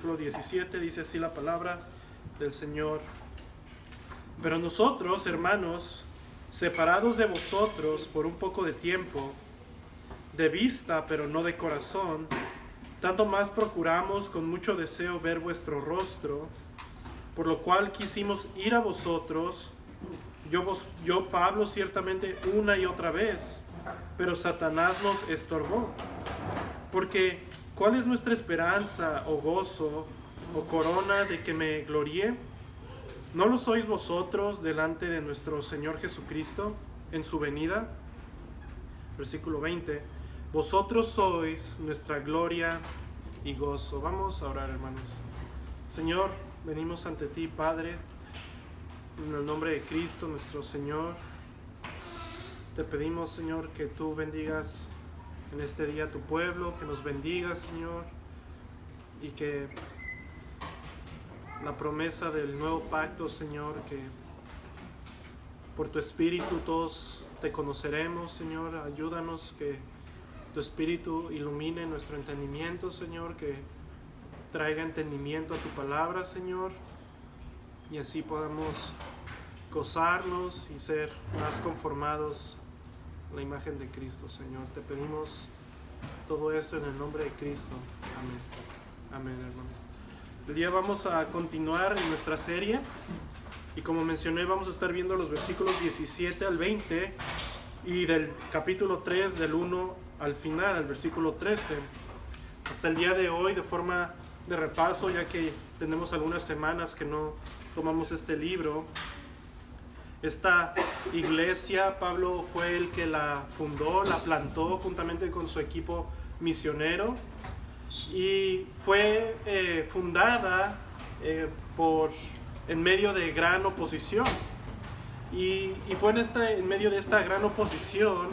versículo 17, dice así la palabra del Señor. Pero nosotros, hermanos, separados de vosotros por un poco de tiempo, de vista pero no de corazón, tanto más procuramos con mucho deseo ver vuestro rostro, por lo cual quisimos ir a vosotros, yo Pablo ciertamente una y otra vez, pero Satanás nos estorbó. Porque ¿cuál es nuestra esperanza o gozo o corona de que me gloríe? ¿No lo sois vosotros delante de nuestro Señor Jesucristo en su venida? Versículo 20. Vosotros sois nuestra gloria y gozo. Vamos a orar, hermanos. Señor, venimos ante ti, Padre, en el nombre de Cristo, nuestro Señor. Te pedimos, Señor, que tú bendigas en este día a tu pueblo, que nos bendigas, Señor, y que la promesa del nuevo pacto, Señor, que por tu Espíritu todos te conoceremos, Señor. Ayúdanos que tu Espíritu ilumine nuestro entendimiento, Señor, que traiga entendimiento a tu palabra, Señor, y así podamos gozarnos y ser más conformados a la imagen de Cristo, Señor. Te pedimos todo esto en el nombre de Cristo. Amén. Amén, hermanos. El día vamos a continuar en nuestra serie y como mencioné vamos a estar viendo los versículos 17 al 20 y del capítulo 3 del 1 al final, al versículo 13. Hasta el día de hoy, de forma de repaso, ya que tenemos algunas semanas que no tomamos este libro. Esta iglesia, Pablo fue el que la fundó, la plantó juntamente con su equipo misionero y fue fundada en medio de gran oposición. Y fue en medio de esta gran oposición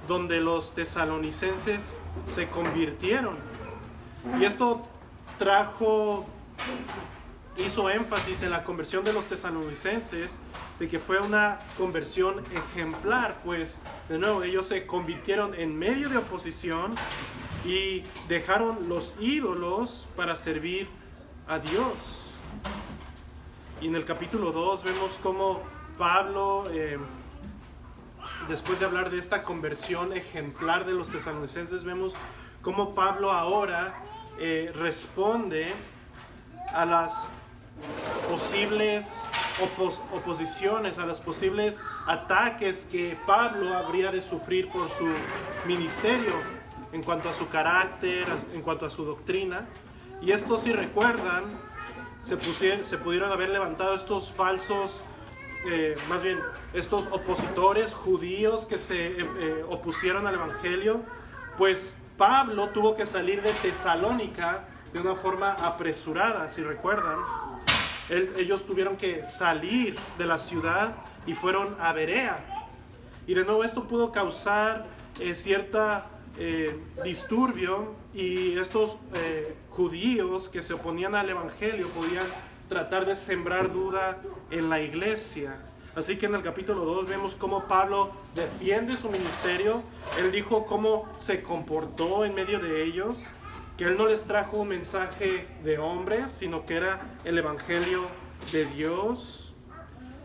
donde los tesalonicenses se convirtieron. Y esto hizo énfasis en la conversión de los tesalonicenses, de que fue una conversión ejemplar, pues de nuevo ellos se convirtieron en medio de oposición y dejaron los ídolos para servir a Dios. Y en el capítulo 2 vemos cómo Pablo, después de hablar de esta conversión ejemplar de los tesalonicenses, vemos cómo Pablo ahora responde a las posibles oposiciones, a los posibles ataques que Pablo habría de sufrir por su ministerio en cuanto a su carácter, en cuanto a su doctrina. Y esto, si recuerdan, se pudieron haber levantado estos falsos, más bien estos opositores judíos que se opusieron al evangelio, pues Pablo tuvo que salir de Tesalónica de una forma apresurada, si recuerdan. Ellos tuvieron que salir de la ciudad y fueron a Berea. Y de nuevo esto pudo causar cierta disturbio, y estos judíos que se oponían al evangelio podían tratar de sembrar duda en la iglesia. Así que en el capítulo 2 vemos cómo Pablo defiende su ministerio. Él dijo cómo se comportó en medio de ellos, que él no les trajo un mensaje de hombres, sino que era el evangelio de Dios.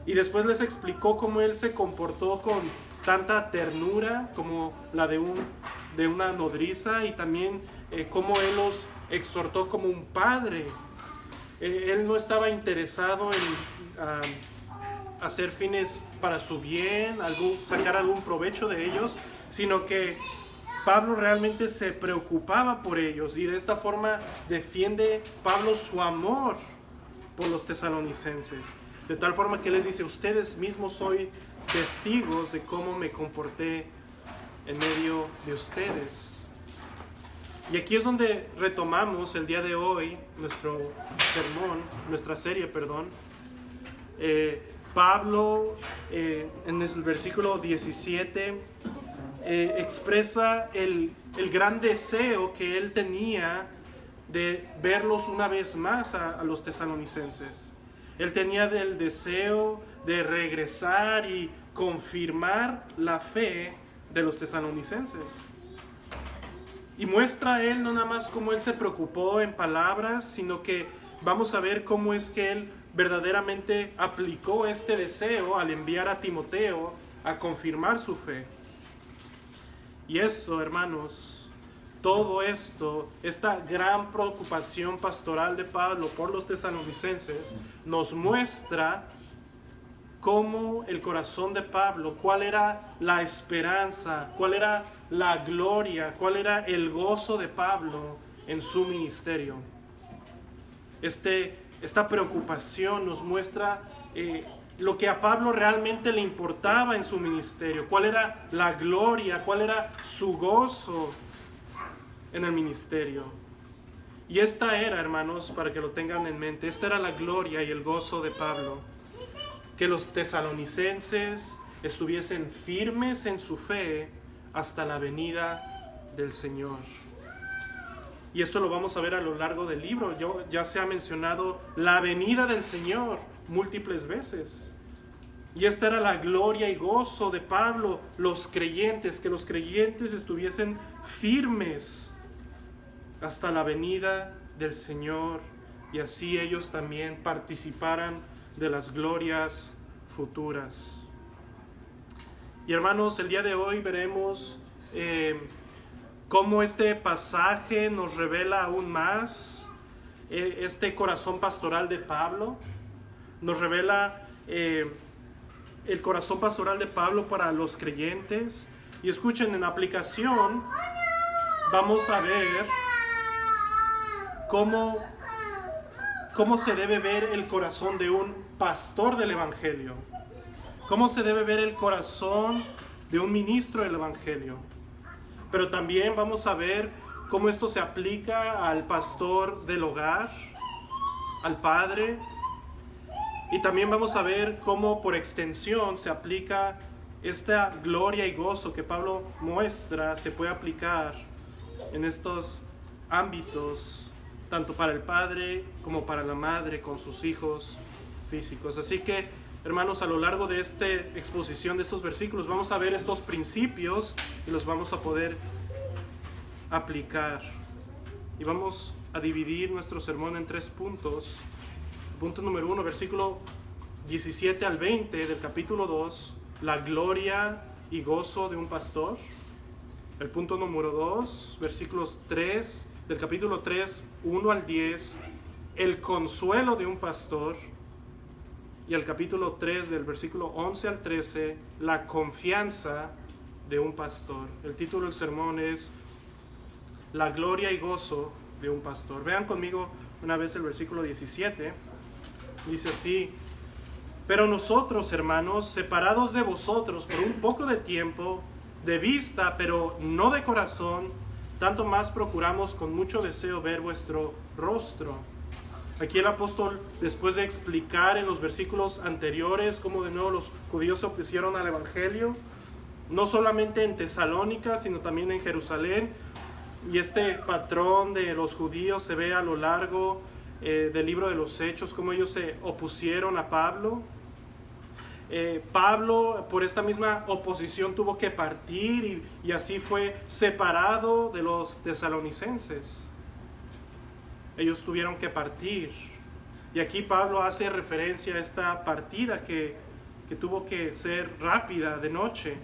Y después les explicó cómo él se comportó con tanta ternura como la de una nodriza, y también cómo él los exhortó como un padre. Él no estaba interesado en hacer fines para su bien, sacar algún provecho de ellos, sino que Pablo realmente se preocupaba por ellos, y de esta forma defiende Pablo su amor por los tesalonicenses, de tal forma que les dice: ustedes mismos sois testigos de cómo me comporté en medio de ustedes. Y aquí es donde retomamos el día de hoy nuestra serie. Pablo en el versículo 17 expresa el gran deseo que él tenía de verlos una vez más a los tesalonicenses. Él tenía el deseo de regresar y confirmar la fe de los tesalonicenses. Y muestra a él no nada más cómo él se preocupó en palabras, sino que vamos a ver cómo es que él verdaderamente aplicó este deseo al enviar a Timoteo a confirmar su fe. Y esto, hermanos, todo esto, esta gran preocupación pastoral de Pablo por los tesalonicenses, nos muestra cómo el corazón de Pablo, cuál era la esperanza, cuál era la gloria, cuál era el gozo de Pablo en su ministerio. Esta preocupación nos muestra lo que a Pablo realmente le importaba en su ministerio, cuál era la gloria, cuál era su gozo en el ministerio. Y esta era, hermanos, para que lo tengan en mente, esta era la gloria y el gozo de Pablo, que los tesalonicenses estuviesen firmes en su fe hasta la venida del Señor. Y esto lo vamos a ver a lo largo del libro. Ya se ha mencionado la venida del Señor múltiples veces. Y esta era la gloria y gozo de Pablo, los creyentes, que los creyentes estuviesen firmes hasta la venida del Señor, y así ellos también participaran de las glorias futuras. Y hermanos, el día de hoy veremos cómo este pasaje nos revela aún más este corazón pastoral de Pablo. Nos revela el corazón pastoral de Pablo para los creyentes. Y escuchen, en aplicación vamos a ver cómo se debe ver el corazón de un pastor del Evangelio. Cómo se debe ver el corazón de un ministro del Evangelio. Pero también vamos a ver cómo esto se aplica al pastor del hogar, al padre. Y también vamos a ver cómo por extensión se aplica esta gloria y gozo que Pablo muestra, se puede aplicar en estos ámbitos, tanto para el padre como para la madre con sus hijos físicos. Así que, hermanos, a lo largo de esta exposición de estos versículos vamos a ver estos principios y los vamos a poder aplicar. Y vamos a dividir nuestro sermón en 3 puntos. Punto número 1, versículo 17 al 20 del capítulo 2, la gloria y gozo de un pastor. El punto número 2, versículos 3 del capítulo 3, 1 al 10, el consuelo de un pastor. Y el capítulo 3 del versículo 11 al 13, la confianza de un pastor. El título del sermón es la gloria y gozo de un pastor. Vean conmigo una vez el versículo 17. Dice así: pero nosotros, hermanos, separados de vosotros por un poco de tiempo, de vista, pero no de corazón, tanto más procuramos con mucho deseo ver vuestro rostro. Aquí el apóstol, después de explicar en los versículos anteriores cómo de nuevo los judíos se opusieron al evangelio, no solamente en Tesalónica, sino también en Jerusalén, y este patrón de los judíos se ve a lo largo del libro de los Hechos, cómo ellos se opusieron a Pablo. Pablo, por esta misma oposición, tuvo que partir y así fue separado de los tesalonicenses. Ellos tuvieron que partir. Y aquí Pablo hace referencia a esta partida que tuvo que ser rápida, de noche.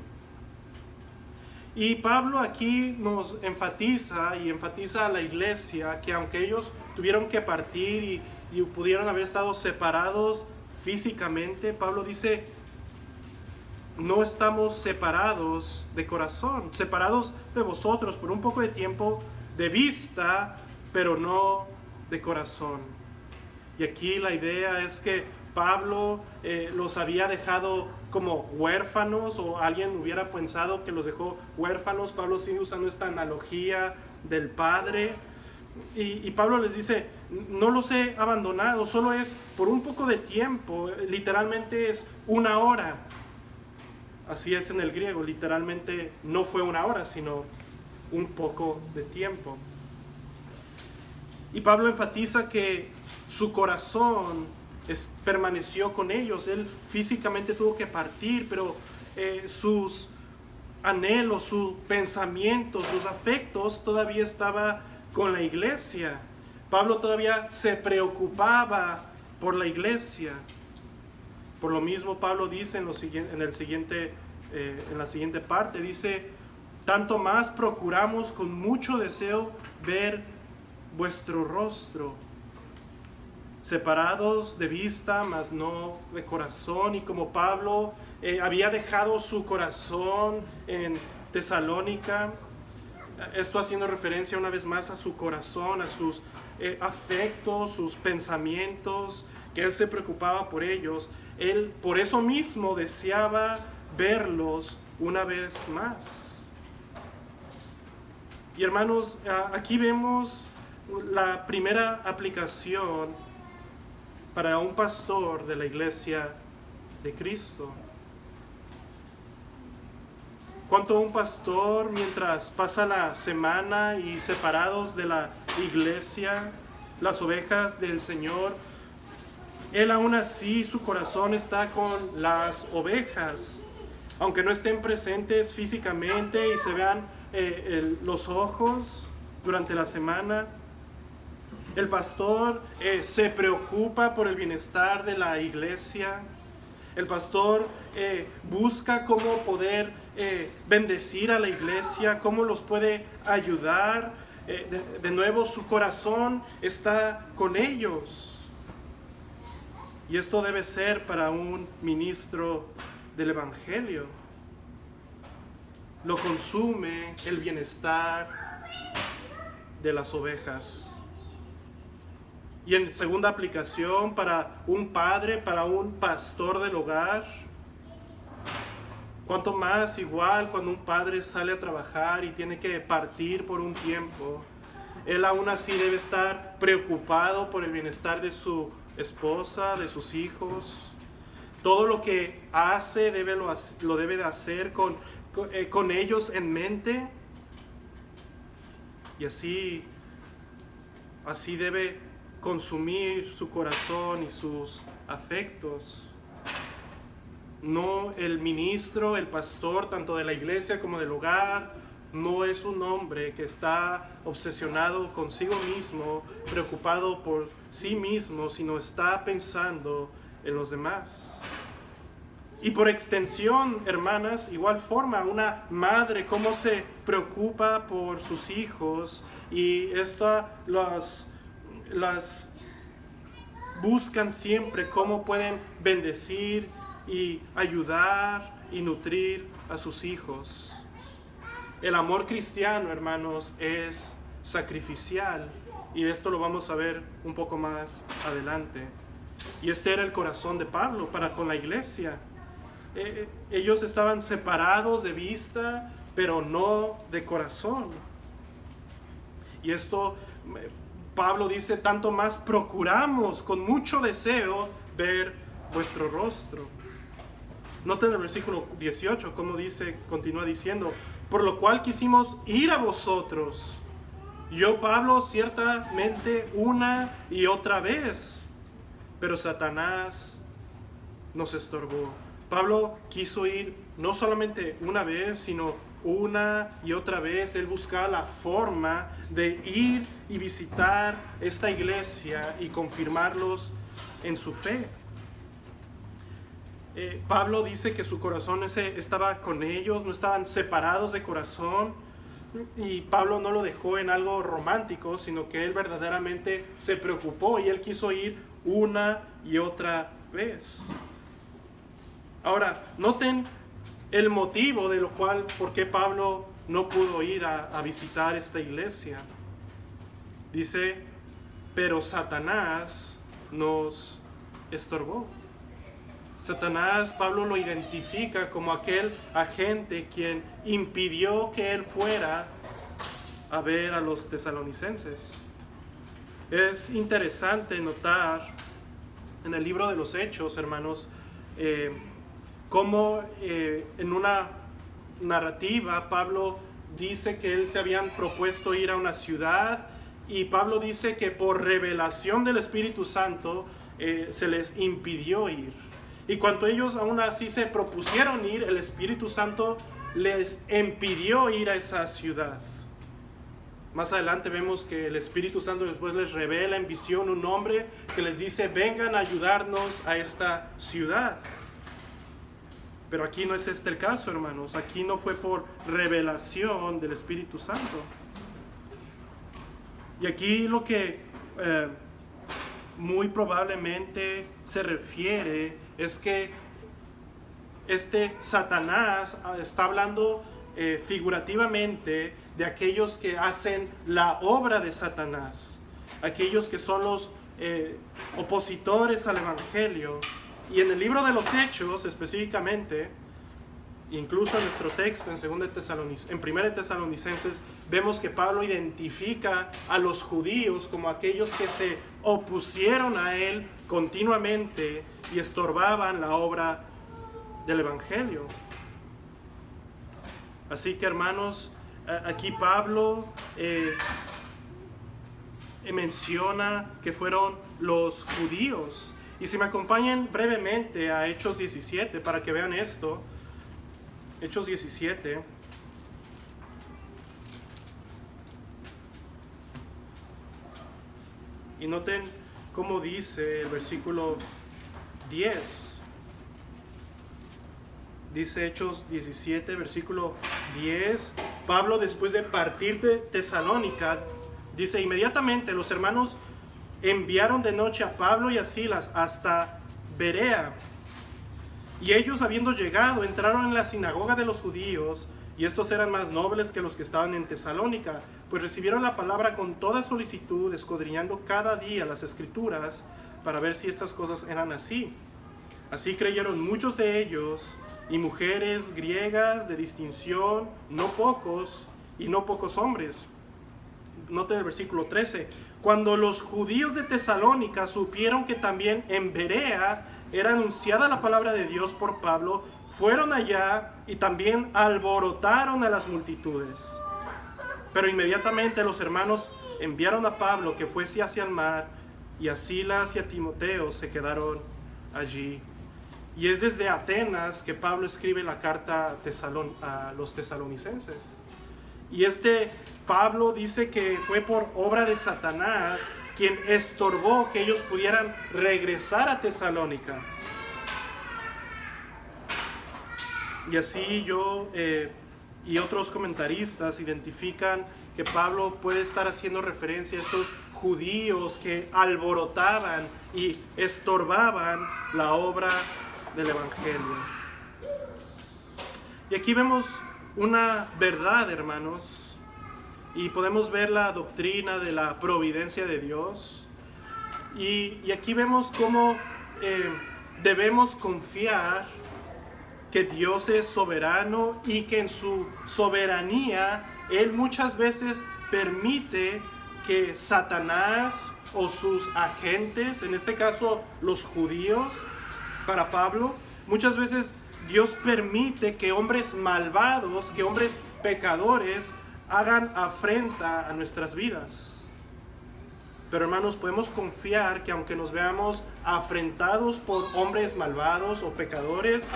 Y Pablo aquí nos enfatiza a la iglesia que aunque ellos tuvieron que partir y pudieron haber estado separados físicamente, Pablo dice: no estamos separados de corazón, separados de vosotros por un poco de tiempo, de vista, pero no de corazón. Y aquí la idea es que Pablo los había dejado como huérfanos, o alguien hubiera pensado que los dejó huérfanos. Pablo sigue usando esta analogía del padre. Y Pablo les dice: no los he abandonado, solo es por un poco de tiempo, literalmente es 1 hora. Así es en el griego, literalmente no fue 1 hora, sino un poco de tiempo. Y Pablo enfatiza que su corazón permaneció con ellos. Él físicamente tuvo que partir, pero sus anhelo, su pensamiento, sus afectos todavía estaba con la iglesia. Pablo todavía se preocupaba por la iglesia. Por lo mismo Pablo dice en la siguiente parte, dice: tanto más procuramos con mucho deseo ver vuestro rostro, separados de vista, mas no de corazón. Y como Pablo había dejado su corazón en Tesalónica, esto haciendo referencia una vez más a su corazón, a sus afectos, sus pensamientos, que él se preocupaba por ellos. Él por eso mismo deseaba verlos una vez más. Y hermanos, aquí vemos la primera aplicación para un pastor de la iglesia de Cristo. Cuanto un pastor, mientras pasa la semana y separados de la iglesia, las ovejas del Señor, él aún así, su corazón está con las ovejas. Aunque no estén presentes físicamente y se vean los ojos durante la semana, el pastor se preocupa por el bienestar de la iglesia. El pastor busca cómo poder bendecir a la iglesia, cómo los puede ayudar. De nuevo, su corazón está con ellos. Y esto debe ser para un ministro del Evangelio. Lo consume el bienestar de las ovejas. Y en segunda aplicación, para un padre, para un pastor del hogar, cuanto más igual cuando un padre sale a trabajar y tiene que partir por un tiempo, él aún así debe estar preocupado por el bienestar de su esposa, de sus hijos. Todo lo que hace lo debe de hacer con ellos en mente. Y así debe consumir su corazón y sus afectos. No, el ministro, el pastor, tanto de la iglesia como del hogar, no es un hombre que está obsesionado consigo mismo, preocupado por sí mismo, sino está pensando en los demás. Y por extensión, hermanas, igual forma, una madre cómo se preocupa por sus hijos, y las buscan siempre cómo pueden bendecir y ayudar y nutrir a sus hijos. El amor cristiano, hermanos, es sacrificial, y esto lo vamos a ver un poco más adelante. Y este era el corazón de Pablo para con la iglesia. Ellos estaban separados de vista, pero no de corazón. Y esto, Pablo dice: tanto más procuramos con mucho deseo ver vuestro rostro. Noten el versículo 18, como dice, continúa diciendo: por lo cual quisimos ir a vosotros, yo, Pablo, ciertamente una y otra vez, pero Satanás nos estorbó. Pablo quiso ir no solamente una vez, sino una y otra vez. Él buscaba la forma de ir y visitar esta iglesia y confirmarlos en su fe. Pablo dice que su corazón estaba con ellos, no estaban separados de corazón. Y Pablo no lo dejó en algo romántico, sino que él verdaderamente se preocupó y él quiso ir una y otra vez. Ahora, noten el motivo de lo cual, por qué Pablo no pudo ir a visitar esta iglesia. Dice: pero Satanás nos estorbó. Satanás, Pablo lo identifica como aquel agente quien impidió que él fuera a ver a los tesalonicenses. Es interesante notar en el libro de los Hechos, hermanos, cómo en una narrativa Pablo dice que él se habían propuesto ir a una ciudad, y Pablo dice que por revelación del Espíritu Santo se les impidió ir. Y cuando ellos aún así se propusieron ir, el Espíritu Santo les impidió ir a esa ciudad. Más adelante vemos que el Espíritu Santo después les revela en visión un hombre que les dice: vengan a ayudarnos a esta ciudad. Pero aquí no es este el caso, hermanos. Aquí no fue por revelación del Espíritu Santo. Y aquí lo que muy probablemente se refiere es que Satanás está hablando figurativamente de aquellos que hacen la obra de Satanás, aquellos que son los opositores al Evangelio. Y en el libro de los Hechos específicamente, incluso en nuestro texto en 1 Tesalonicenses, vemos que Pablo identifica a los judíos como aquellos que se opusieron a él continuamente y estorbaban la obra del Evangelio. Así que, hermanos, aquí Pablo menciona que fueron los judíos. Y si me acompañan brevemente a Hechos 17 para que vean esto. Hechos 17. Y noten cómo dice el versículo 10. Dice Hechos 17, versículo 10. Pablo, después de partir de Tesalónica, dice: inmediatamente los hermanos enviaron de noche a Pablo y a Silas hasta Berea. Y ellos, habiendo llegado, entraron en la sinagoga de los judíos, y estos eran más nobles que los que estaban en Tesalónica, pues recibieron la palabra con toda solicitud, escudriñando cada día las Escrituras para ver si estas cosas eran así. Así creyeron muchos de ellos, y mujeres griegas de distinción, no pocos, y no pocos hombres. Noten el versículo 13. Cuando los judíos de Tesalónica supieron que también en Berea era anunciada la palabra de Dios por Pablo, fueron allá y también alborotaron a las multitudes. Pero inmediatamente los hermanos enviaron a Pablo que fuese hacia el mar, y a Silas y a Timoteo se quedaron allí. Y es desde Atenas que Pablo escribe la carta a los tesalonicenses. Y Pablo dice que fue por obra de Satanás quien estorbó que ellos pudieran regresar a Tesalónica. Y así yo y otros comentaristas identifican que Pablo puede estar haciendo referencia a estos judíos que alborotaban y estorbaban la obra del Evangelio. Y aquí vemos una verdad, hermanos, y podemos ver la doctrina de la providencia de Dios. Y aquí vemos cómo debemos confiar que Dios es soberano y que en su soberanía Él muchas veces permite que Satanás o sus agentes, en este caso los judíos, para Pablo, muchas veces Dios permite que hombres malvados, que hombres pecadores hagan afrenta a nuestras vidas. Pero, hermanos, podemos confiar que aunque nos veamos afrentados por hombres malvados o pecadores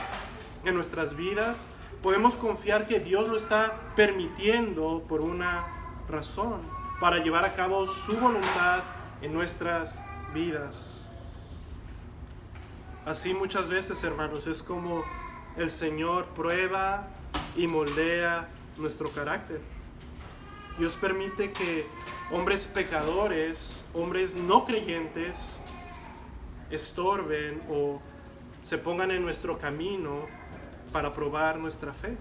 en nuestras vidas, podemos confiar que Dios lo está permitiendo por una razón, para llevar a cabo su voluntad en nuestras vidas. Así muchas veces, hermanos, es como el Señor prueba y moldea nuestro carácter. Dios permite que hombres pecadores, hombres no creyentes, estorben o se pongan en nuestro camino para probar nuestra fe.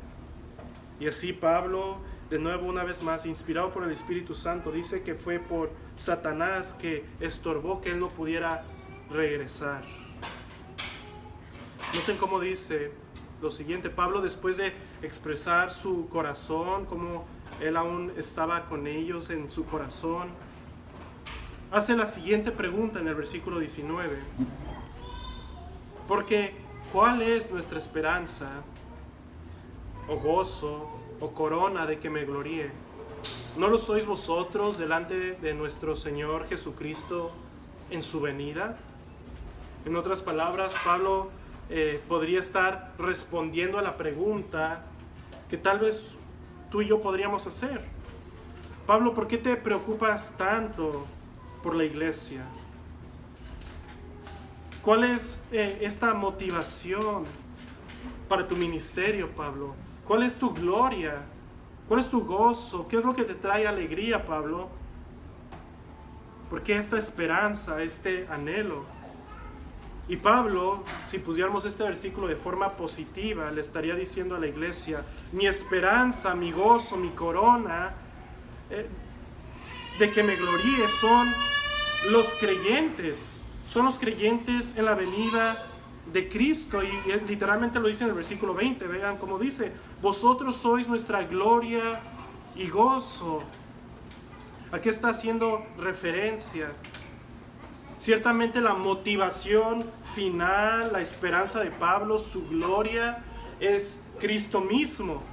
Y así Pablo, de nuevo, una vez más, inspirado por el Espíritu Santo, dice que fue por Satanás que estorbó que él no pudiera regresar. Noten cómo dice lo siguiente. Pablo, después de expresar su corazón, como él aún estaba con ellos en su corazón, hace la siguiente pregunta en el versículo 19. Porque, ¿cuál es nuestra esperanza, o gozo, o corona de que me gloríe? ¿No lo sois vosotros delante de nuestro Señor Jesucristo en su venida? En otras palabras, Pablo podría estar respondiendo a la pregunta que tal vez tú y yo podríamos hacer. Pablo, ¿por qué te preocupas tanto por la iglesia? ¿Cuál es esta motivación para tu ministerio, Pablo? ¿Cuál es tu gloria? ¿Cuál es tu gozo? ¿Qué es lo que te trae alegría, Pablo? ¿Por qué esta esperanza, este anhelo? Y Pablo, si pusiéramos este versículo de forma positiva, le estaría diciendo a la iglesia: mi esperanza, mi gozo, mi corona, de que me gloríe son los creyentes. Son los creyentes en la venida de Cristo. Y literalmente lo dice en el versículo 20. Vean cómo dice: vosotros sois nuestra gloria y gozo. ¿A qué está haciendo referencia? Ciertamente la motivación final, la esperanza de Pablo, su gloria, es Cristo mismo.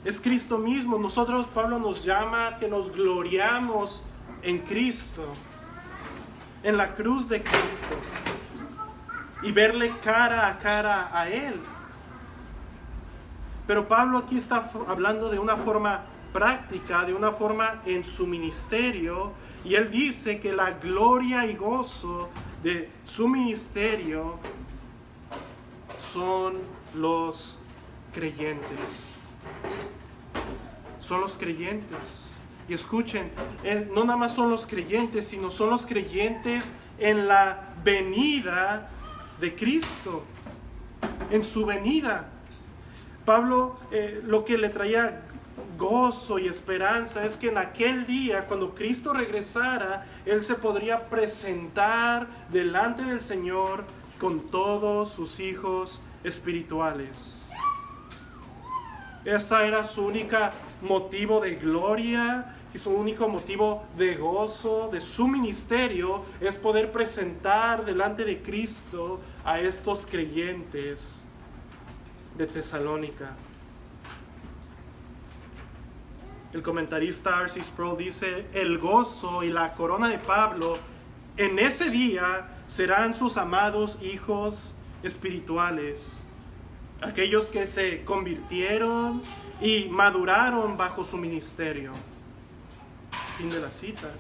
Es Cristo mismo. Nosotros, Pablo nos llama a que nos gloriamos en Cristo, en la cruz de Cristo, y verle cara a cara a Él. Pero Pablo aquí está hablando de una forma práctica, de una forma en su ministerio, y él dice que la gloria y gozo de su ministerio son los creyentes. Son los creyentes. Y escuchen, no nada más son los creyentes, sino son los creyentes en la venida de Cristo, en su venida. Pablo, lo que le traía gozo y esperanza es que en aquel día, cuando Cristo regresara, Él se podría presentar delante del Señor con todos sus hijos espirituales. Esa era su único motivo de gloria y su único motivo de gozo de su ministerio, es poder presentar delante de Cristo a estos creyentes de Tesalónica. El comentarista R.C. Sproul dice: el gozo y la corona de Pablo en ese día serán sus amados hijos espirituales, aquellos que se convirtieron y maduraron bajo su ministerio. Fin de la cita.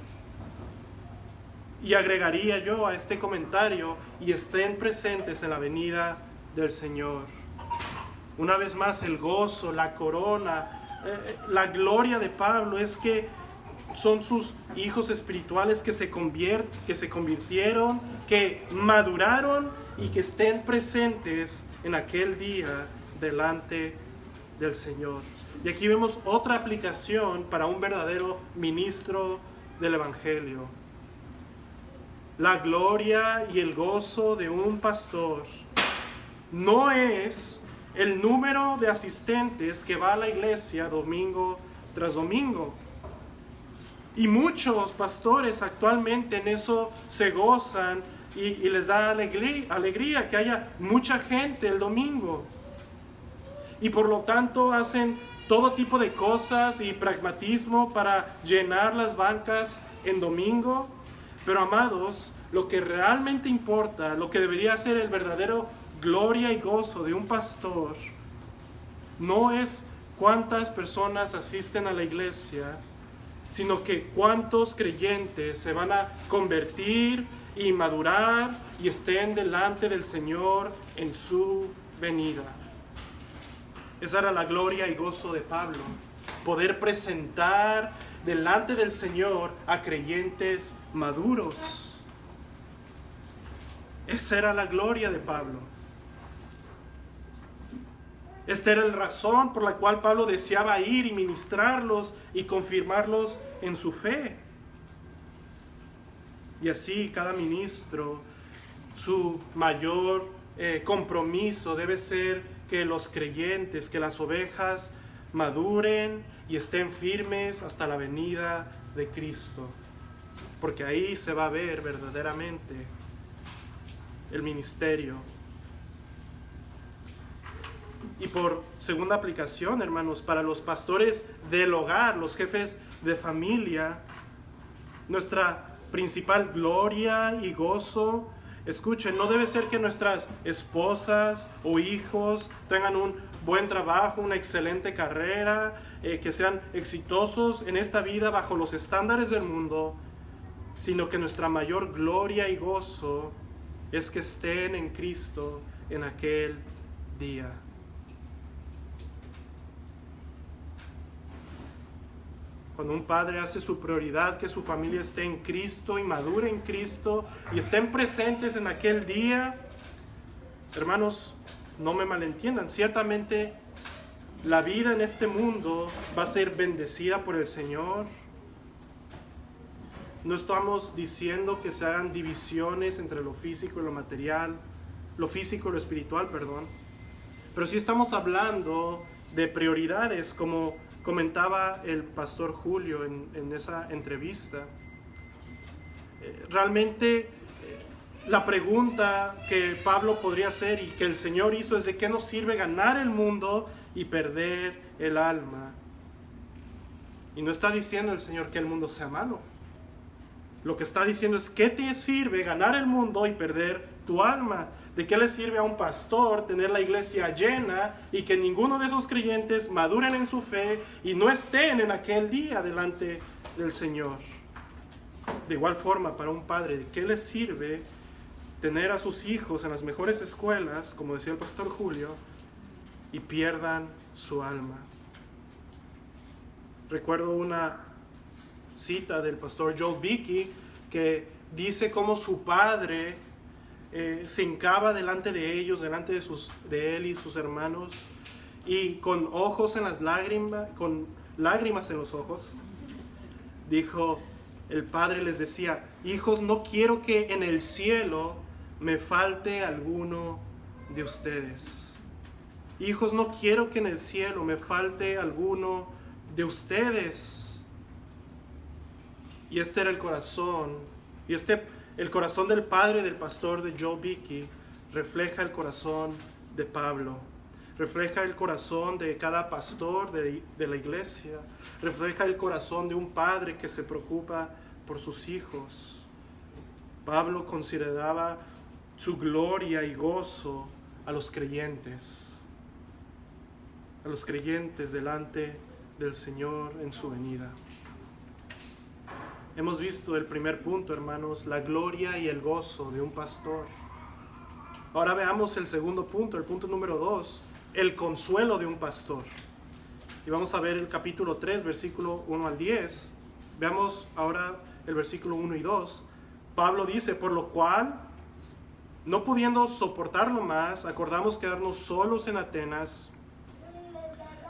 Y agregaría yo a este comentario: y estén presentes en la venida del Señor. Una vez más, el gozo, la corona, la gloria de Pablo es que son sus hijos espirituales que se convirtieron, que maduraron y que estén presentes en aquel día delante del Señor. Y aquí vemos otra aplicación para un verdadero ministro del Evangelio. La gloria y el gozo de un pastor no es el número de asistentes que va a la iglesia domingo tras domingo. Y muchos pastores actualmente en eso se gozan y les da alegría que haya mucha gente el domingo. Y por lo tanto hacen todo tipo de cosas y pragmatismo para llenar las bancas en domingo. Pero amados, lo que realmente importa, lo que debería ser el verdadero gloria y gozo de un pastor, no es cuántas personas asisten a la iglesia, sino que cuántos creyentes se van a convertir y madurar y estén delante del Señor en su venida. Esa era la gloria y gozo de Pablo, poder presentar delante del Señor a creyentes maduros. Esa era la gloria de Pablo. Esta era la razón por la cual Pablo deseaba ir y ministrarlos y confirmarlos en su fe. Y así cada ministro, su mayor compromiso debe ser que los creyentes, que las ovejas maduren y estén firmes hasta la venida de Cristo. Porque ahí se va a ver verdaderamente el ministerio. Y por segunda aplicación, hermanos, para los pastores del hogar, los jefes de familia, nuestra principal gloria y gozo Escuchen, no debe ser que nuestras esposas o hijos tengan un buen trabajo, una excelente carrera, que sean exitosos en esta vida bajo los estándares del mundo, sino que nuestra mayor gloria y gozo es que estén en Cristo en aquel día. Cuando un padre hace su prioridad que su familia esté en Cristo y madure en Cristo y estén presentes en aquel día, hermanos, no me malentiendan, ciertamente la vida en este mundo va a ser bendecida por el Señor. No estamos diciendo que se hagan divisiones entre lo físico y lo material, lo físico y lo espiritual, perdón. Pero sí estamos hablando de prioridades, como comentaba el pastor Julio en esa entrevista. Realmente la pregunta que Pablo podría hacer y que el Señor hizo es: ¿de qué nos sirve ganar el mundo y perder el alma? Y no está diciendo el Señor que el mundo sea malo. Lo que está diciendo es: ¿qué te sirve ganar el mundo y perder tu alma? ¿De qué le sirve a un pastor tener la iglesia llena y que ninguno de esos creyentes maduren en su fe y no estén en aquel día delante del Señor? De igual forma, para un padre, ¿de qué le sirve tener a sus hijos en las mejores escuelas, como decía el pastor Julio, y pierdan su alma? Recuerdo una cita del pastor Joel Beeke que dice cómo su padre se hincaba delante de ellos, delante de él y sus hermanos, y con ojos en las lágrimas, con lágrimas en los ojos, dijo, el padre les decía: hijos, no quiero que en el cielo me falte alguno de ustedes. Hijos, no quiero que en el cielo me falte alguno de ustedes. Y este era el corazón, el corazón del padre del pastor de Joel Beeke refleja el corazón de Pablo, refleja el corazón de cada pastor de la iglesia, refleja el corazón de un padre que se preocupa por sus hijos. Pablo consideraba su gloria y gozo a los creyentes delante del Señor en su venida. Hemos visto el primer punto, hermanos, la gloria y el gozo de un pastor. Ahora veamos el segundo punto, el punto número 2, el consuelo de un pastor. Y vamos a ver el capítulo 3, versículo 1 al 10. Veamos ahora el versículo 1 y 2. Pablo dice: por lo cual, no pudiendo soportarlo más, acordamos quedarnos solos en Atenas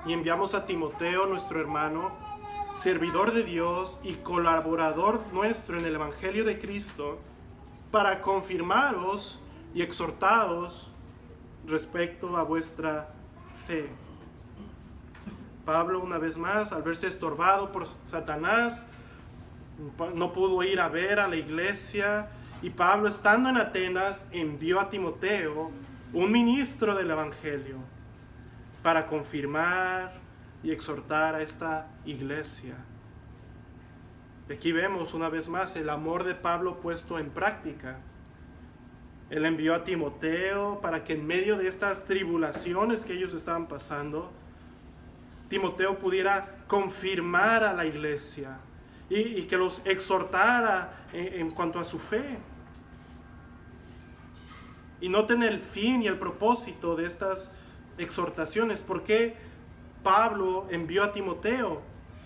y enviamos a Timoteo, nuestro hermano, servidor de Dios y colaborador nuestro en el Evangelio de Cristo, para confirmaros y exhortaros respecto a vuestra fe. Pablo, una vez más, al verse estorbado por Satanás, no pudo ir a ver a la iglesia, y Pablo, estando en Atenas, envió a Timoteo, un ministro del Evangelio, para confirmar y exhortar a esta iglesia. Aquí vemos una vez más el amor de Pablo puesto en práctica. Él envió a Timoteo para que en medio de estas tribulaciones que ellos estaban pasando, Timoteo pudiera confirmar a la iglesia y que los exhortara en cuanto a su fe. Y noten el fin y el propósito de estas exhortaciones. ¿Por qué Pablo envió a Timoteo?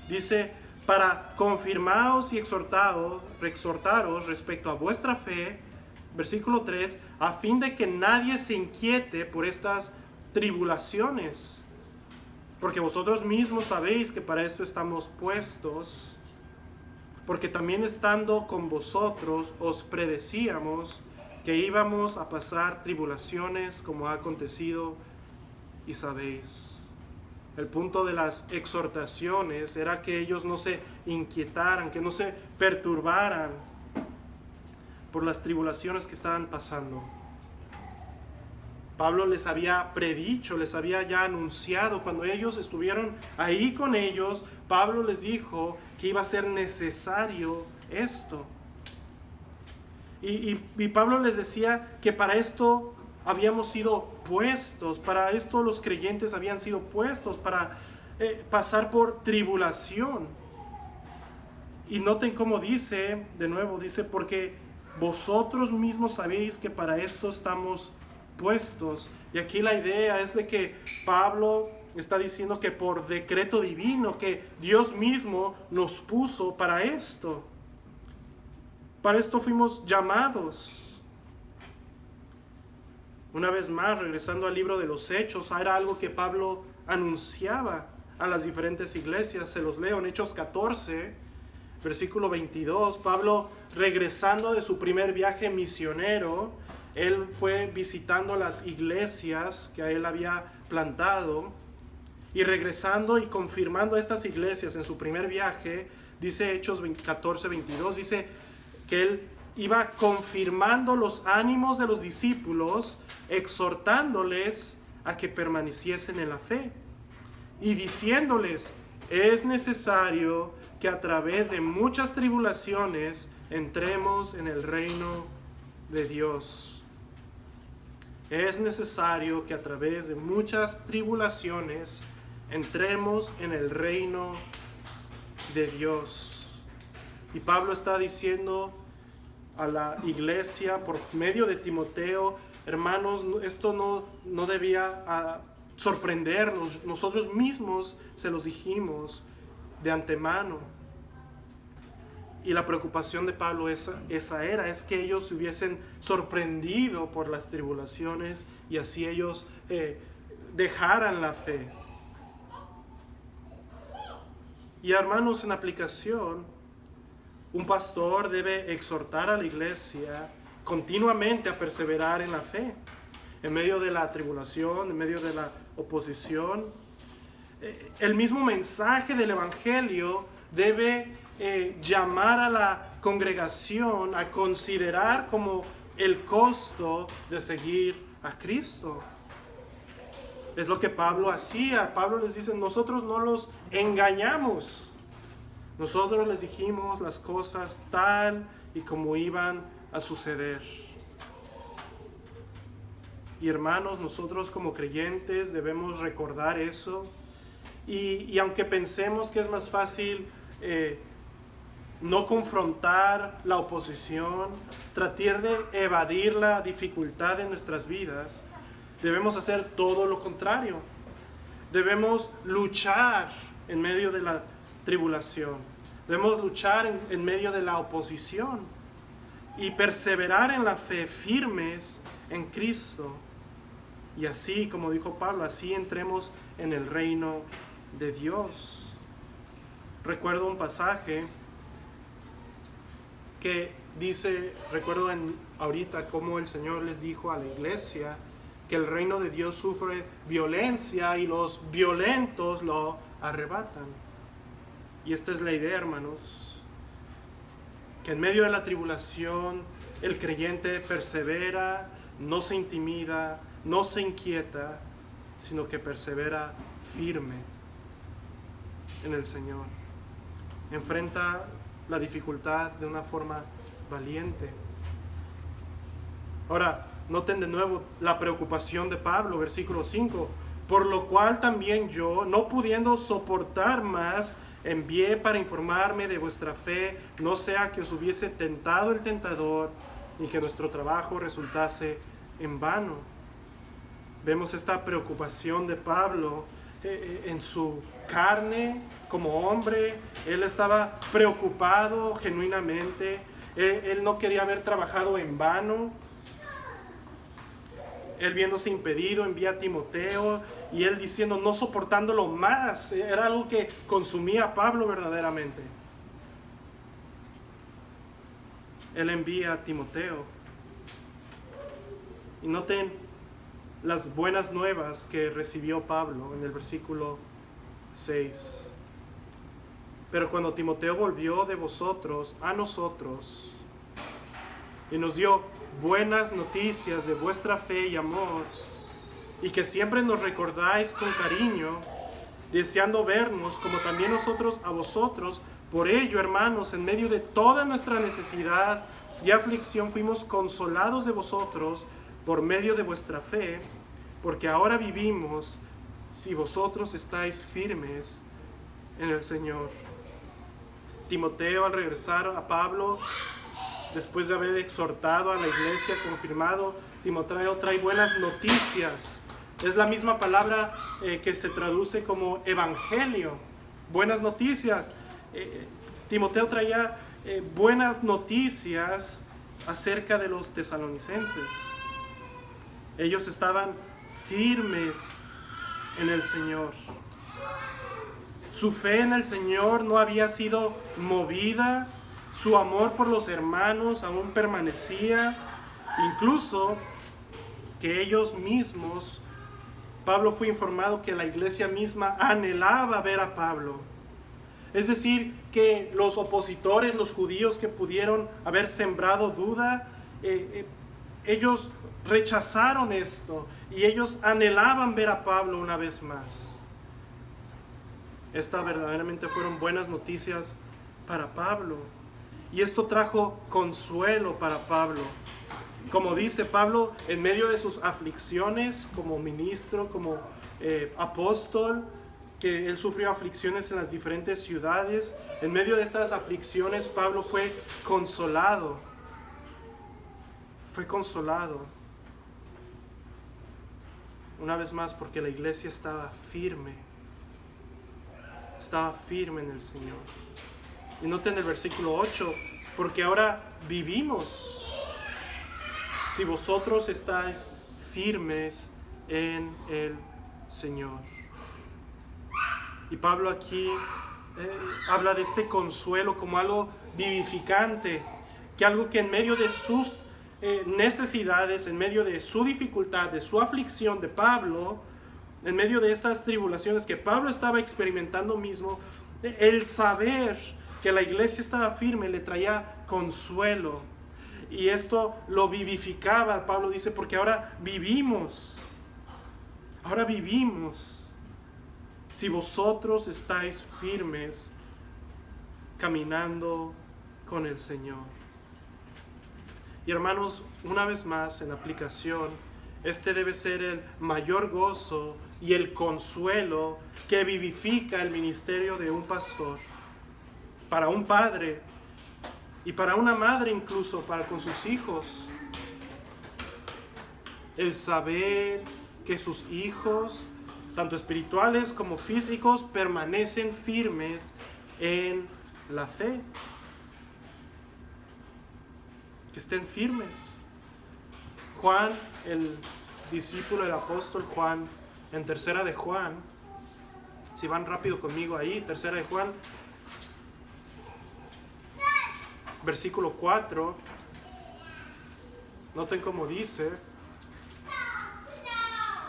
Dice: para confirmaros y exhortaros respecto a vuestra fe, versículo 3, a fin de que nadie se inquiete por estas tribulaciones, porque vosotros mismos sabéis que para esto estamos puestos, porque también estando con vosotros os predecíamos que íbamos a pasar tribulaciones, como ha acontecido y sabéis. El punto de las exhortaciones era que ellos no se inquietaran, que no se perturbaran por las tribulaciones que estaban pasando. Pablo les había predicho, les había ya anunciado, cuando ellos estuvieron ahí con ellos, Pablo les dijo que iba a ser necesario esto. Y Pablo les decía que para esto habíamos sido puestos, para esto los creyentes habían sido puestos, para pasar por tribulación. Y noten cómo dice, de nuevo, dice, porque vosotros mismos sabéis que para esto estamos puestos. Y aquí la idea es de que Pablo está diciendo que por decreto divino, que Dios mismo nos puso para esto. Para esto fuimos llamados. Una vez más, regresando al libro de los Hechos, era algo que Pablo anunciaba a las diferentes iglesias. Se los leo en Hechos 14, versículo 22. Pablo, regresando de su primer viaje misionero, él fue visitando las iglesias que él había plantado, y regresando y confirmando estas iglesias en su primer viaje, dice Hechos 14, 22, dice que él iba confirmando los ánimos de los discípulos, exhortándoles a que permaneciesen en la fe y diciéndoles: es necesario que a través de muchas tribulaciones entremos en el reino de Dios. Es necesario que a través de muchas tribulaciones entremos en el reino de Dios. Y Pablo está diciendo a la iglesia por medio de Timoteo: hermanos, esto no debía sorprendernos. Nosotros mismos se los dijimos de antemano. Y la preocupación de Pablo es que ellos se hubiesen sorprendido por las tribulaciones y así ellos dejaran la fe. Y hermanos, en aplicación, un pastor debe exhortar a la iglesia continuamente a perseverar en la fe, en medio de la tribulación, en medio de la oposición. El mismo mensaje del Evangelio debe llamar a la congregación a considerar como el costo de seguir a Cristo. Es lo que Pablo hacía. Pablo les dice: nosotros no los engañamos. Nosotros les dijimos las cosas tal y como iban a suceder. Y hermanos, nosotros como creyentes debemos recordar eso. Y aunque pensemos que es más fácil no confrontar la oposición, tratar de evadir la dificultad en nuestras vidas, debemos hacer todo lo contrario. Debemos luchar en medio de la tribulación. Debemos luchar en medio de la oposición y perseverar en la fe, firmes en Cristo. Y así, como dijo Pablo, así entremos en el reino de Dios. Recuerdo un pasaje que dice, recuerdo ahorita cómo el Señor les dijo a la iglesia que el reino de Dios sufre violencia y los violentos lo arrebatan. Y esta es la idea, hermanos, que en medio de la tribulación el creyente persevera, no se intimida, no se inquieta, sino que persevera firme en el Señor. Enfrenta la dificultad de una forma valiente. Ahora, noten de nuevo la preocupación de Pablo, versículo 5. Por lo cual también yo, no pudiendo soportar más, envié para informarme de vuestra fe, no sea que os hubiese tentado el tentador y que nuestro trabajo resultase en vano. Vemos esta preocupación de Pablo en su carne como hombre. Él estaba preocupado genuinamente. Él no quería haber trabajado en vano. Él viéndose impedido envía a Timoteo y él diciendo, no soportándolo más. Era algo que consumía a Pablo verdaderamente. Él envía a Timoteo. Y noten las buenas nuevas que recibió Pablo en el versículo 6. Pero cuando Timoteo volvió de vosotros a nosotros y nos dio buenas noticias de vuestra fe y amor, y que siempre nos recordáis con cariño, deseando vernos como también nosotros a vosotros, por ello, hermanos, en medio de toda nuestra necesidad y aflicción fuimos consolados de vosotros por medio de vuestra fe, porque ahora vivimos si vosotros estáis firmes en el Señor. Timoteo, al regresar a Pablo, después de haber exhortado a la iglesia, confirmado, Timoteo trae buenas noticias. Es la misma palabra que se traduce como evangelio, buenas noticias. Timoteo traía buenas noticias acerca de los tesalonicenses. Ellos estaban firmes en el Señor. Su fe en el Señor no había sido movida. Su amor por los hermanos aún permanecía. Incluso que ellos mismos, Pablo fue informado que la iglesia misma anhelaba ver a Pablo. Es decir, que los opositores, los judíos que pudieron haber sembrado duda, ellos rechazaron esto y ellos anhelaban ver a Pablo una vez más. Estas verdaderamente fueron buenas noticias para Pablo. Y esto trajo consuelo para Pablo. Como dice Pablo, en medio de sus aflicciones como ministro, como apóstol, que él sufrió aflicciones en las diferentes ciudades. En medio de estas aflicciones, Pablo fue consolado. Fue consolado. Una vez más, porque la iglesia estaba firme. Estaba firme en el Señor. Y noten el versículo 8, porque ahora vivimos si vosotros estáis firmes en el Señor. Y Pablo aquí habla de este consuelo como algo vivificante, que algo que en medio de sus necesidades, en medio de su dificultad, de su aflicción de Pablo, en medio de estas tribulaciones que Pablo estaba experimentando mismo, el saber que la iglesia estaba firme le traía consuelo. Y esto lo vivificaba, Pablo dice, porque ahora vivimos si vosotros estáis firmes caminando con el Señor. Y hermanos, una vez más en aplicación, este debe ser el mayor gozo y el consuelo que vivifica el ministerio de un pastor, para un padre y para una madre incluso, para con sus hijos. El saber que sus hijos, tanto espirituales como físicos, permanecen firmes en la fe. Que estén firmes. Juan, el discípulo del apóstol Juan, en Tercera de Juan, si van rápido conmigo ahí, Tercera de Juan, versículo 4, noten cómo dice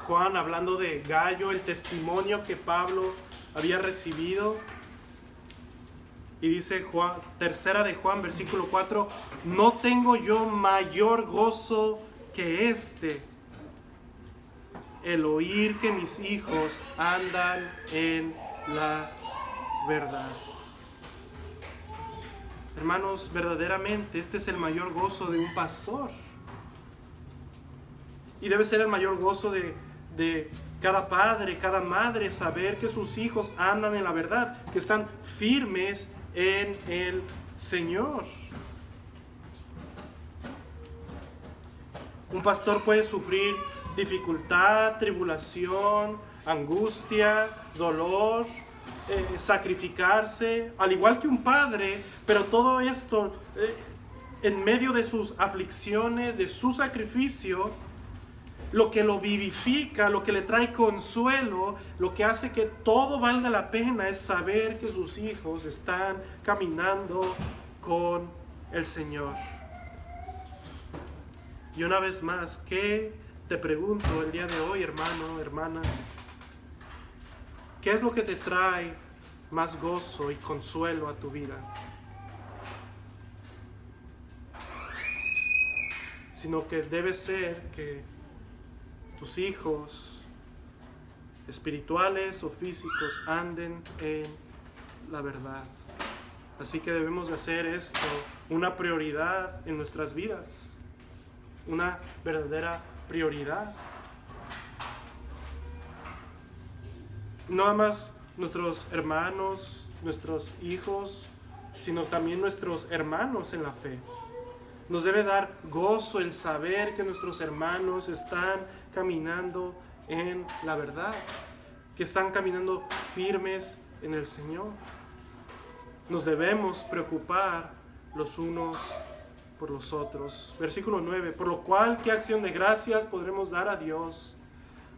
Juan, hablando de Gayo, el testimonio que Pablo había recibido. Y dice Juan, Tercera de Juan, versículo 4, no tengo yo mayor gozo que este, el oír que mis hijos andan en la verdad. Hermanos, verdaderamente este es el mayor gozo de un pastor. Y debe ser el mayor gozo de cada padre, cada madre, saber que sus hijos andan en la verdad, que están firmes en el Señor. Un pastor puede sufrir dificultad, tribulación, angustia, dolor, sacrificarse, al igual que un padre, pero todo esto en medio de sus aflicciones, de su sacrificio, lo que lo vivifica, lo que le trae consuelo, lo que hace que todo valga la pena es saber que sus hijos están caminando con el Señor. Y una vez más, ¿qué te pregunto el día de hoy, hermano, hermana? ¿Qué es lo que te trae más gozo y consuelo a tu vida? Sino que debe ser que tus hijos espirituales o físicos anden en la verdad. Así que debemos de hacer esto una prioridad en nuestras vidas, una verdadera prioridad. No nada más nuestros hermanos, nuestros hijos, sino también nuestros hermanos en la fe. Nos debe dar gozo el saber que nuestros hermanos están caminando en la verdad, que están caminando firmes en el Señor. Nos debemos preocupar los unos por los otros. Versículo 9, por lo cual, ¿qué acción de gracias podremos dar a Dios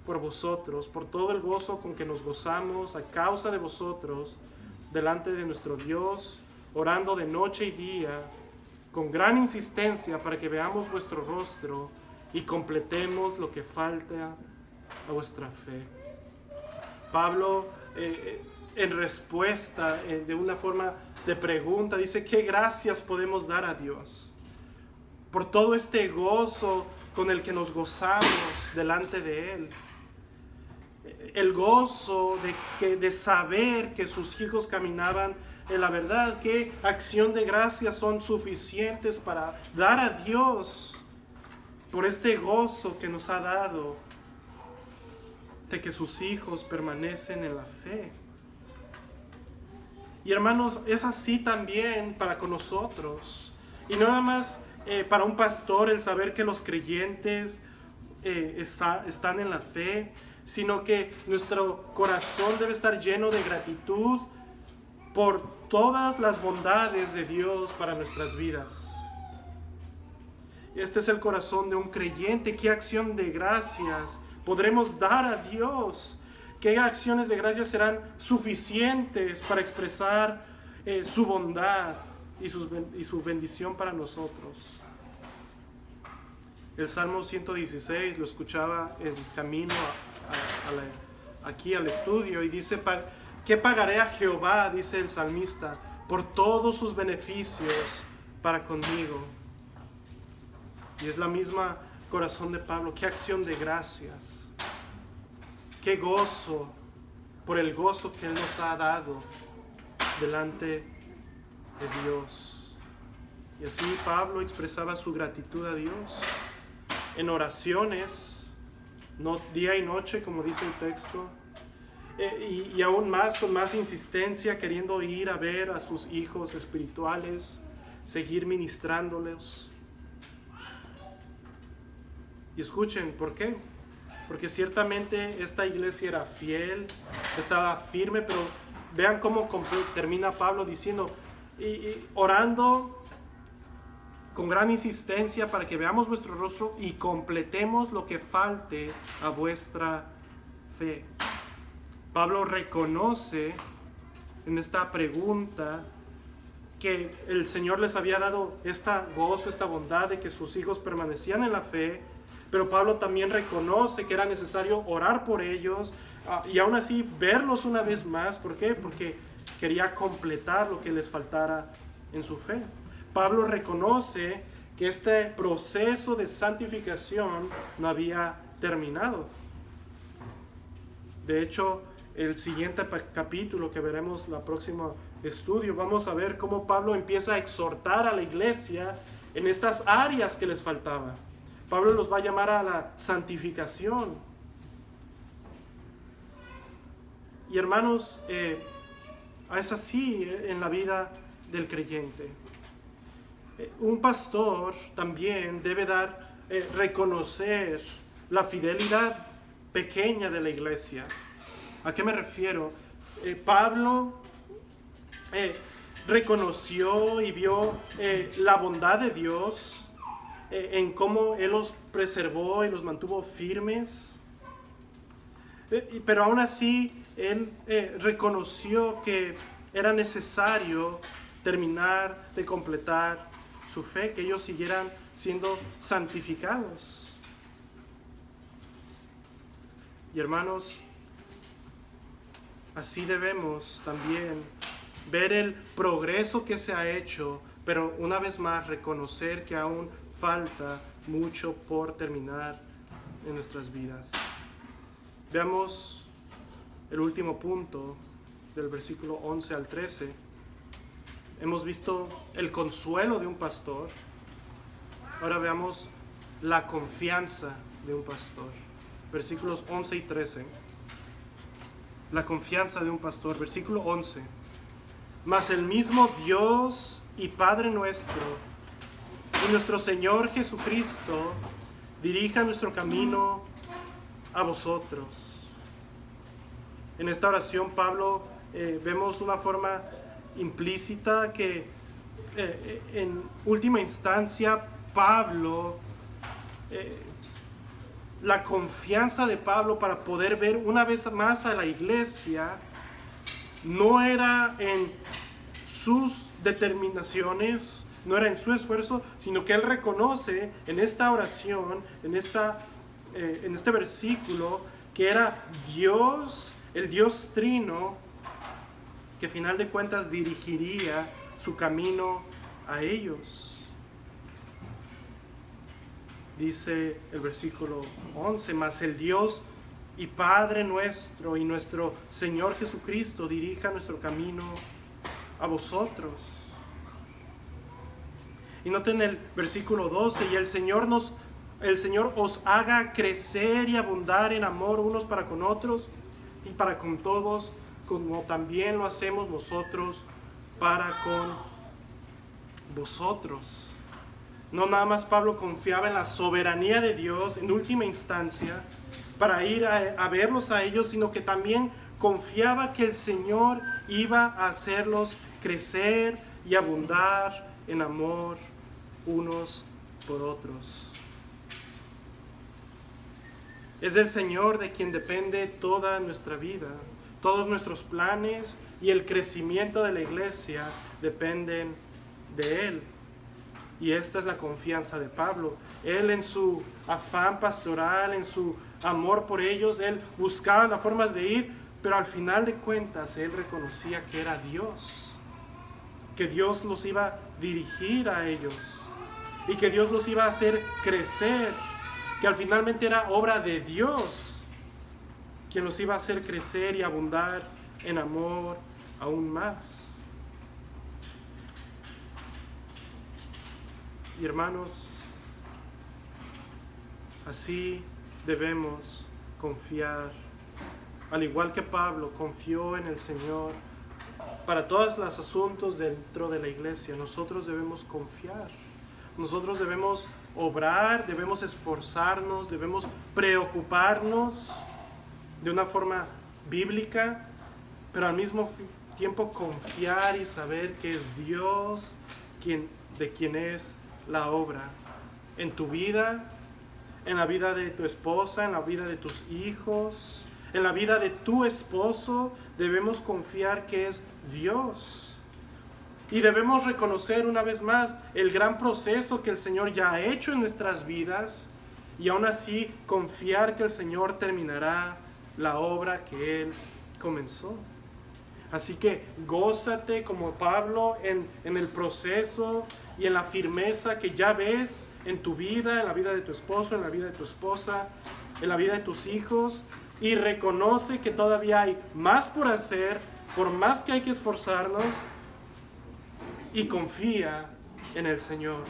por vosotros, por todo el gozo con que nos gozamos a causa de vosotros, delante de nuestro Dios, orando de noche y día, con gran insistencia para que veamos vuestro rostro y completemos lo que falta a vuestra fe? Pablo, en respuesta, de una forma de pregunta, dice: ¿qué gracias podemos dar a Dios por todo este gozo con el que nos gozamos delante de Él? El gozo de saber que sus hijos caminaban en la verdad. ¿Qué acción de gracias son suficientes para dar a Dios por este gozo que nos ha dado de que sus hijos permanecen en la fe? Y hermanos, es así también para con nosotros. Y no nada más para un pastor el saber que los creyentes están en la fe, sino que nuestro corazón debe estar lleno de gratitud por todas las bondades de Dios para nuestras vidas. Este es el corazón de un creyente. ¿Qué acción de gracias podremos dar a Dios? ¿Qué acciones de gracias serán suficientes para expresar su bondad y su bendición para nosotros? El Salmo 116 lo escuchaba en camino aquí al estudio y dice: ¿qué pagaré a Jehová? Dice el salmista, por todos sus beneficios para conmigo. Y es la misma corazón de Pablo. Qué acción de gracias, qué gozo por el gozo que Él nos ha dado delante de Dios. Y así Pablo expresaba su gratitud a Dios en oraciones, no día y noche, como dice el texto, y aún más, con más insistencia, queriendo ir a ver a sus hijos espirituales, seguir ministrándoles. Y escuchen, ¿por qué? Porque ciertamente esta iglesia era fiel, estaba firme, pero vean cómo termina Pablo diciendo, y orando con gran insistencia para que veamos vuestro rostro y completemos lo que falte a vuestra fe. Pablo reconoce en esta pregunta que el Señor les había dado esta gozo, esta bondad de que sus hijos permanecían en la fe, pero Pablo también reconoce que era necesario orar por ellos y aún así verlos una vez más. ¿Por qué? Porque quería completar lo que les faltara en su fe. Pablo reconoce que este proceso de santificación no había terminado. De hecho, el siguiente capítulo que veremos la próxima estudio, vamos a ver cómo Pablo empieza a exhortar a la iglesia en estas áreas que les faltaba. Pablo los va a llamar a la santificación. Y hermanos, es así en la vida del creyente. Un pastor también debe reconocer la fidelidad pequeña de la iglesia. ¿A qué me refiero? Pablo reconoció y vio la bondad de Dios en cómo Él los preservó y los mantuvo firmes. Pero aún así, Él reconoció que era necesario terminar de completar su fe, que ellos siguieran siendo santificados. Y hermanos, así debemos también ver el progreso que se ha hecho, pero una vez más reconocer que aún falta mucho por terminar en nuestras vidas. Veamos el último punto del versículo 11 al 13. Hemos visto el consuelo de un pastor. Ahora veamos la confianza de un pastor. Versículos 11 y 13. La confianza de un pastor. Versículo 11. Mas el mismo Dios y Padre nuestro y nuestro Señor Jesucristo dirija nuestro camino a vosotros. En esta oración Pablo vemos una forma implícita que en última instancia Pablo, la confianza de Pablo para poder ver una vez más a la iglesia no era en sus determinaciones, no era en su esfuerzo, sino que él reconoce en esta oración, en este versículo, que era Dios, el Dios Trino, que a final de cuentas dirigiría su camino a ellos. Dice el versículo 11, mas el Dios y Padre nuestro y nuestro Señor Jesucristo dirija nuestro camino a vosotros. Y noten el versículo 12, y el Señor os haga crecer y abundar en amor unos para con otros y para con todos, como también lo hacemos nosotros para con vosotros. No nada más Pablo confiaba en la soberanía de Dios en última instancia para ir a verlos a ellos, sino que también confiaba que el Señor iba a hacerlos crecer y abundar en amor unos por otros. Es del Señor de quien depende toda nuestra vida. Todos nuestros planes y el crecimiento de la iglesia dependen de Él. Y esta es la confianza de Pablo. Él, en su afán pastoral, en su amor por ellos, él buscaba las formas de ir, pero al final de cuentas él reconocía que era Dios, que Dios los iba a dirigir a ellos y que Dios los iba a hacer crecer, que al finalmente era obra de Dios quien los iba a hacer crecer y abundar en amor aún más. Y hermanos, así debemos confiar, al igual que Pablo confió en el Señor para todos los asuntos dentro de la iglesia. Nosotros debemos confiar, nosotros debemos obrar, debemos esforzarnos, debemos preocuparnos de una forma bíblica, pero al mismo tiempo confiar y saber que es Dios de quien es la obra en tu vida, en la vida de tu esposa, en la vida de tus hijos, en la vida de tu esposo. Debemos confiar que es Dios. Y debemos reconocer una vez más el gran proceso que el Señor ya ha hecho en nuestras vidas y aún así confiar que el Señor terminará la obra que Él comenzó. Así que gózate como Pablo en el proceso y en la firmeza que ya ves en tu vida, en la vida de tu esposo, en la vida de tu esposa, en la vida de tus hijos, y reconoce que todavía hay más por hacer, por más que hay que esforzarnos, y confía en el Señor.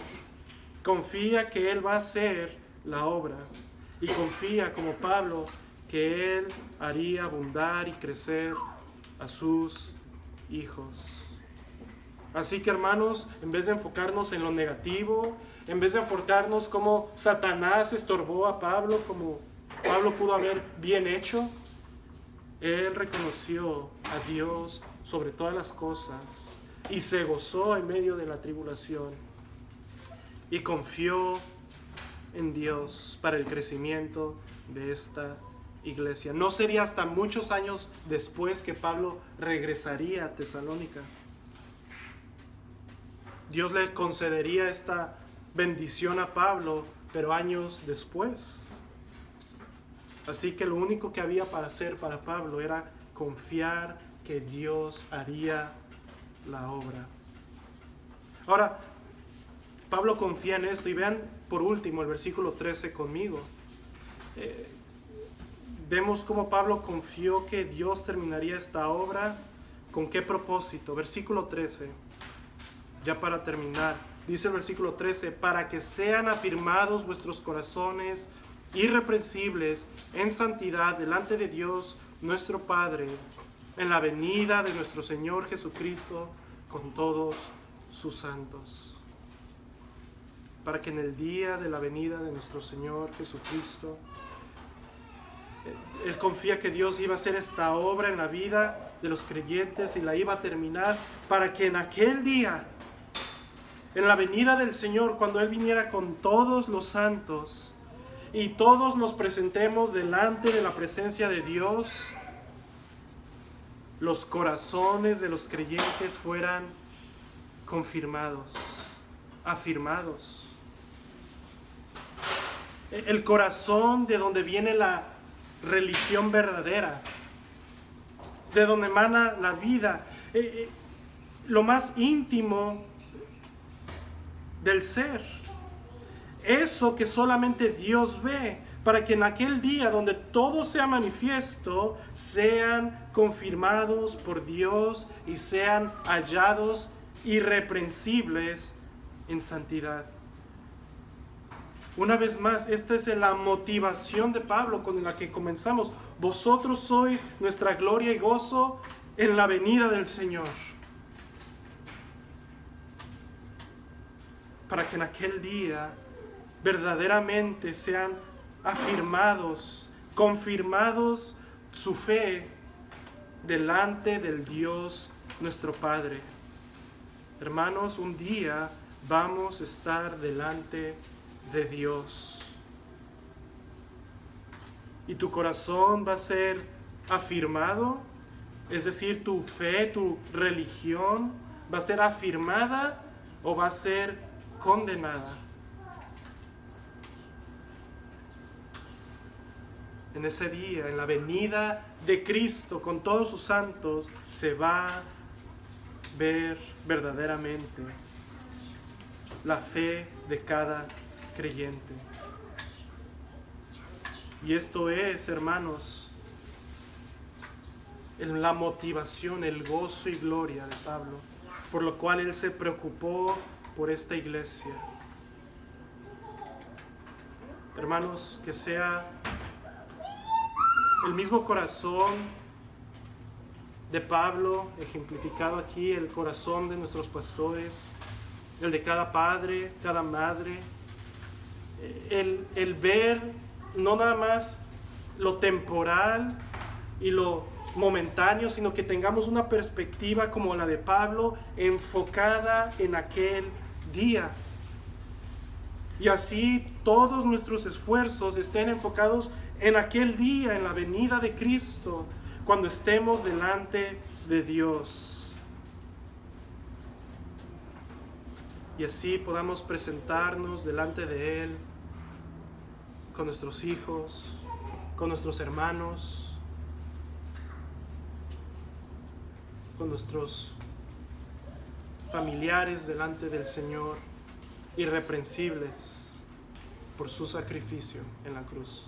Confía que Él va a hacer la obra, y confía como Pablo que Él haría abundar y crecer a sus hijos. Así que hermanos, en vez de enfocarnos en lo negativo, en vez de enfocarnos cómo Satanás estorbó a Pablo, como Pablo pudo haber bien hecho, él reconoció a Dios sobre todas las cosas y se gozó en medio de la tribulación y confió en Dios para el crecimiento de esta iglesia. No sería hasta muchos años después que Pablo regresaría a Tesalónica. Dios le concedería esta bendición a Pablo, pero años después. Así que lo único que había para hacer para Pablo era confiar que Dios haría la obra. Ahora, Pablo confía en esto y vean por último el versículo 13 conmigo. Vemos cómo Pablo confió que Dios terminaría esta obra. ¿Con qué propósito? Versículo 13. Ya para terminar, dice el versículo 13, para que sean afirmados vuestros corazones irreprensibles en santidad delante de Dios nuestro Padre, en la venida de nuestro Señor Jesucristo con todos sus santos. Para que en el día de la venida de nuestro Señor Jesucristo, él confía que Dios iba a hacer esta obra en la vida de los creyentes y la iba a terminar, para que en aquel día, en la venida del Señor, cuando Él viniera con todos los santos y todos nos presentemos delante de la presencia de Dios, los corazones de los creyentes fueran confirmados, afirmados. El corazón de donde viene la religión verdadera, de donde emana la vida, lo más íntimo del ser, eso que solamente Dios ve, para que en aquel día donde todo sea manifiesto, sean confirmados por Dios y sean hallados irreprensibles en santidad. Una vez más, esta es la motivación de Pablo con la que comenzamos. Vosotros sois nuestra gloria y gozo en la venida del Señor. Para que en aquel día verdaderamente sean afirmados, confirmados su fe delante del Dios nuestro Padre. Hermanos, un día vamos a estar delante de Dios. Y tu corazón va a ser afirmado, es decir, tu fe, tu religión va a ser afirmada o va a ser condenada. En ese día, en la venida de Cristo con todos sus santos, se va a ver verdaderamente la fe de cada creyente. Y esto es, hermanos, la motivación, el gozo y gloria de Pablo, por lo cual él se preocupó por esta iglesia. Hermanos, que sea el mismo corazón de Pablo, ejemplificado aquí, el corazón de nuestros pastores, el de cada padre, cada madre, el ver no nada más lo temporal y lo momentáneo, sino que tengamos una perspectiva como la de Pablo, enfocada en aquel día. Y así todos nuestros esfuerzos estén enfocados en aquel día, en la venida de Cristo, cuando estemos delante de Dios. Y así podamos presentarnos delante de Él, con nuestros hijos, con nuestros hermanos, con nuestros familiares delante del Señor, irreprensibles por su sacrificio en la cruz.